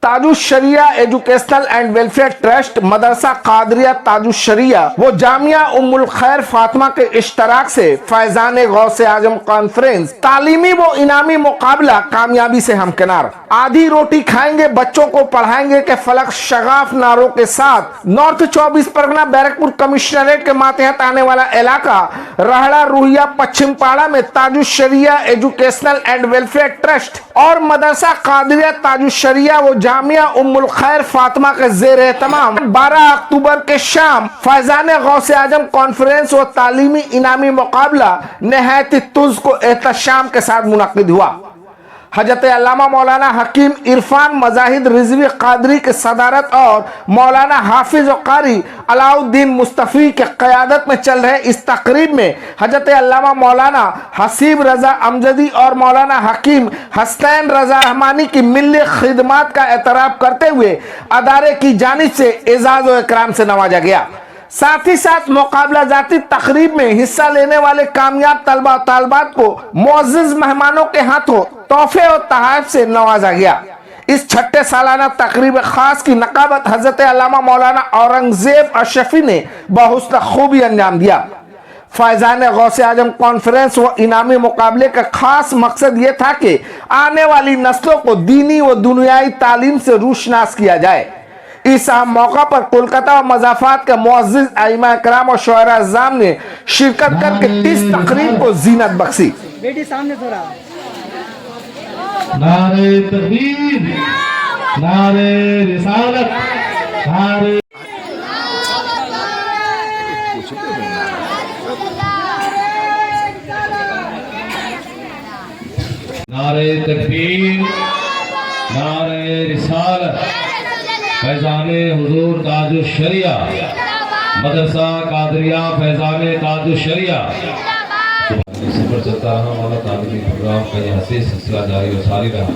Tajushshariya educational and welfare trust, मदरसा कादरिया ताजुश्शरिया वो जामिया उम्मुल खैर फातिमा के इश्तराक से फैजान गौसे आजम कॉन्फ्रेंस तालीमी व इनामी मुकाबला कामयाबी से हमकिनार। आधी रोटी खाएंगे बच्चों को पढ़ाएंगे के फलक शगाफ नारों के साथ नॉर्थ 24 परगना बैरकपुर कमिश्नरेट के मातहत आने वाला इलाका रहड़ा रूहिया पश्चिम पाड़ा में Tajushshariya educational and welfare trust और मदरसा कादरिया ताजुश्शरिया वो जामिया उम्मुल खैर फातिमा के जेर एहतमाम 12 अक्टूबर के शाम फैजान गौसे आजम कॉन्फ्रेंस व तालीमी इनामी मुकाबला नहायत तुज़ को एहतशाम के साथ मुनक्किद हुआ। हजरत अल्लामा मौलाना हकीम इरफान मजाहिद रिजवी कादरी के सदारत और मौलाना हाफिज और कारी अलाउद्दीन मुस्तफ़ी के क़यादत में चल रहे इस तकरीब में हजरत अल्लामा मौलाना हसीब रजा अमजदी और मौलाना हकीम हसनैन रजा रहमानी की मिल्ली खिदमात का एतराफ़ करते हुए अदारे की जानिब से एजाज़ व इकराम से नवाजा गया। साथ ही साथ मुकाबला जाती तकरीब में हिस्सा लेने वाले कामयाब तलबा और तालबात को मुअज़्ज़िज़ मेहमानों के हाथों तोहफे और तोहफ़ से नवाजा गया। इस छठे सालाना तकरीब खास की नकाबत हजरत अल्लामा मौलाना औरंगज़ेब अशरफी ने बहुस्न खूबी अंजाम दिया। फैजान गौसे आजम कॉन्फ्रेंस व इनामी मुकाबले का खास मकसद ये था कि आने वाली नस्लों को दीनी व दुनियाई तालीम से रूशनास किया जाए। इस अहम मौका पर कोलकाता और मज़ाफ़ात के मुअज़्ज़िज़ आइमा इकराम और शुअरा अज़्ज़ाम ने शिरकत करके इस तकरीब को जीनत बख्शी। बेटी सामने थोड़ा। नारे तकबीर, नारे रिसालत, नारे नारे तकबीर, नारे रिसालत, फैजाने हुजूर ताजुश्शरिया, मदरसा कादरिया फैजाने ताजुश्शरिया। सफर चलता रहा वाला तालीमी प्रोग्राम का यह हसीस सिलसिला जारी व सारी रहा।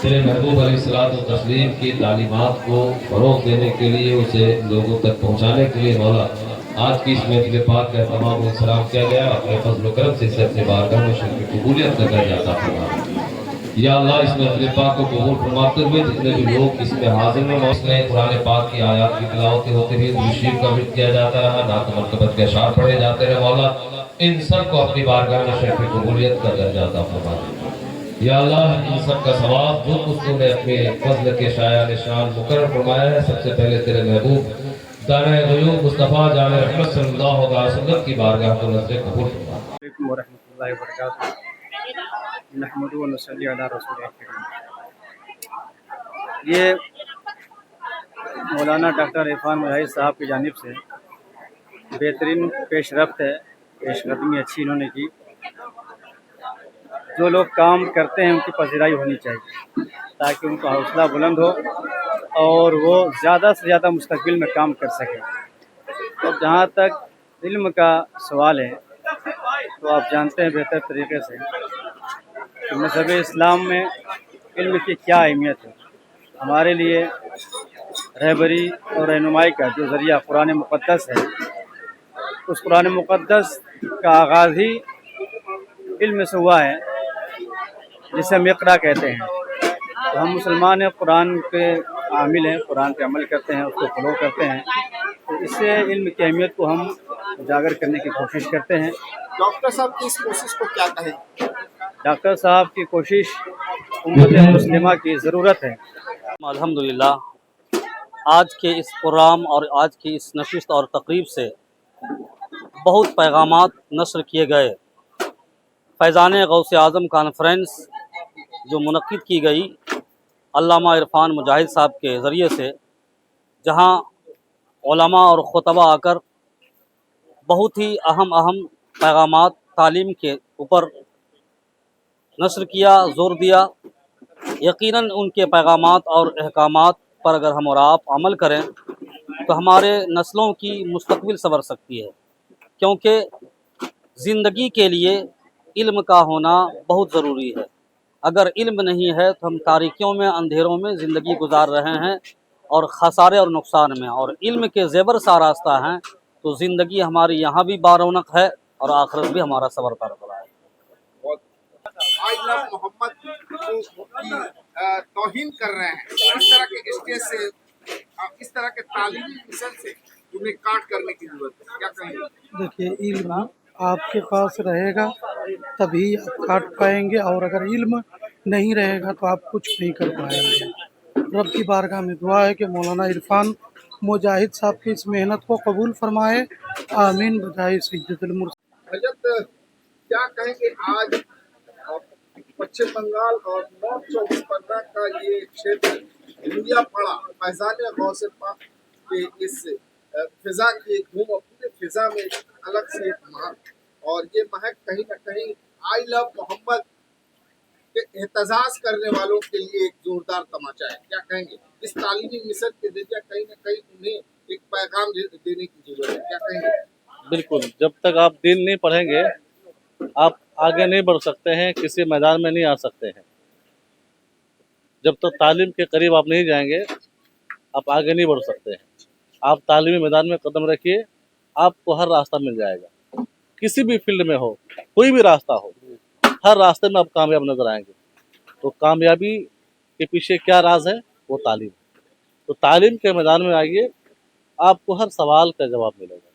तेरे महबूब अलैहिस्सलातु व तस्लीम की तालीमात को फ़रोग़ देने के लिए, उसे लोगों तक पहुँचाने के लिए मौला आज की इस महफिल पाक का तमाम इंतज़ाम किया गया। अपने फज़्ल व करम से इसे अपने बारगाह में शर्फ़ कबूलियत का दर्जा अता फरमा। या अल्लाह इस महफिल पाक को कबूल फरमाते हुए जितने भी लोग इसमें हाजिर में मौजूद कुरान पाक की आयत की तिलावत होते हुए दुरूद का विर्द किया जाता रहा, नात मरतबत के अशार पढ़े जाते रहे। मौला इन सब को अपनी बारगाह में शर्फ़ कबूलियत का दर्जा अता फरमा। या अल्लाह इन सब का सवाब जो कुछ तूने अपने फज़ल के शाया निशान मुकर्रर फरमाया है, सबसे पहले तेरे महबूब दाने ग़यूब मुस्तफ़ा जाने रहमत सल्लल्लाहु अलैहि वसल्लम की बारगाह को नज़र कबूल फरमा। अलैकुम वरहमतुल्लाहि वबरकातुहू। नहमदुहु व नसल्ली अला रसूलिल करीम। ये मौलाना डॉक्टर इरफान मजाहिद साहब की जानिब से बेहतरीन पेशरफ्त है, पेशकदमी अच्छी इन्होंने की। जो लोग काम करते हैं उनकी पज़ीराई होनी चाहिए ताकि उनका हौसला बुलंद हो और वो ज़्यादा से ज़्यादा मुस्तक़बिल में काम कर सकें। तो जहाँ तक इल्म का सवाल है तो आप जानते हैं बेहतर तरीके से कि मज़हब इस्लाम में इल्म की क्या अहमियत है। हमारे लिए रहबरी और रहनुमाई का जो ज़रिया कुरान मुक़द्दस है, उस कुरान मुक़द्दस का आगाज़ ही इल्म से हुआ है, जिसे हम इक़रा कहते हैं। तो हम मुसलमान हैं, कुरान के आमिल हैं, कुरान पे अमल करते हैं, उसको फॉलो करते हैं। तो इससे इल्म की अहमियत को हम उजागर करने की कोशिश करते हैं। डॉक्टर साहब की इस कोशिश को क्या कहें? डॉक्टर साहब की कोशिश उम्मत मुस्लिमा की ज़रूरत है। अल्हम्दुलिल्लाह आज के इस प्रोग्राम और आज की इस नशिस्त और तकरीब से बहुत पैगामात नश्र किए गए। फैज़ान गौसे आज़म कॉन्फ्रेंस जो मुनक्किद की गई अल्लामा इरफान मुजाहिद साहब के ज़रिए से, जहाँ उलमा और खुतबा आकर बहुत ही अहम पैगामात तालीम के ऊपर नश्र किया, ज़ोर दिया। यकीनन उनके पैगामात और अहकामात पर अगर हम और आप अमल करें तो हमारे नस्लों की मुस्तक़बिल संवर सकती है, क्योंकि ज़िंदगी के लिए इल्म का होना बहुत ज़रूरी है। अगर इल्म नहीं है तो हम तारीकियों में, अंधेरों में ज़िंदगी गुजार रहे हैं और खसारे और नुकसान में। और इल्म के ज़ेवर सा रास्ता है तो ज़िंदगी हमारी यहाँ भी बारौनक है और आखिरत भी हमारा सबर कर रहा है। आज लोग मोहम्मद की तौहीन कर रहे हैं, इस तरह के तरीके से इस तरह के तालीमी मिशन से उन्हें काट करने की जरूरत है, क्या कहेंगे? देखिए, इल्म आपके पास रहेगा तभी आप काट पाएंगे, और अगर इल्म नहीं रहेगा तो आप कुछ नहीं कर पाएंगे। रब की बारगाह में दुआ है कि मौलाना इरफान मुजाहिद साहब की इस मेहनत को कबूल फरमाए। आमीन बजाय सैयदुल मुरसलीन। रजत, क्या कहेंगे आज पश्चिम बंगाल और नॉर्थ 24 परगना का ये क्षेत्र इंडिया पड़ा फैजान गौसे पाक के इस फिजा की एक धूम और पूरे फिजा में अलग से एक महक, और ये महक कहीं ना कहीं आई लव मोहम्मद के एहतजाज करने वालों के लिए एक जोरदार तमाचा है, क्या कहेंगे? इस तालीमी मिशन के जरिए कहीं ना कहीं उन्हें एक पैगाम देने की जरूरत है, क्या कहेंगे? बिल्कुल, जब तक आप दीन नहीं पढ़ेंगे आप आगे नहीं बढ़ सकते हैं, किसी मैदान में नहीं आ सकते हैं। जब तक तालीम के करीब आप नहीं जाएंगे आप आगे नहीं बढ़ सकते हैं। आप तालीमी मैदान में कदम रखिए, आपको हर रास्ता मिल जाएगा। किसी भी फील्ड में हो, कोई भी रास्ता हो, हर रास्ते में आप कामयाब नजर आएंगे। तो कामयाबी के पीछे क्या राज है? वो तालीम। तो तालीम के मैदान में आइए, आपको हर सवाल का जवाब मिलेगा।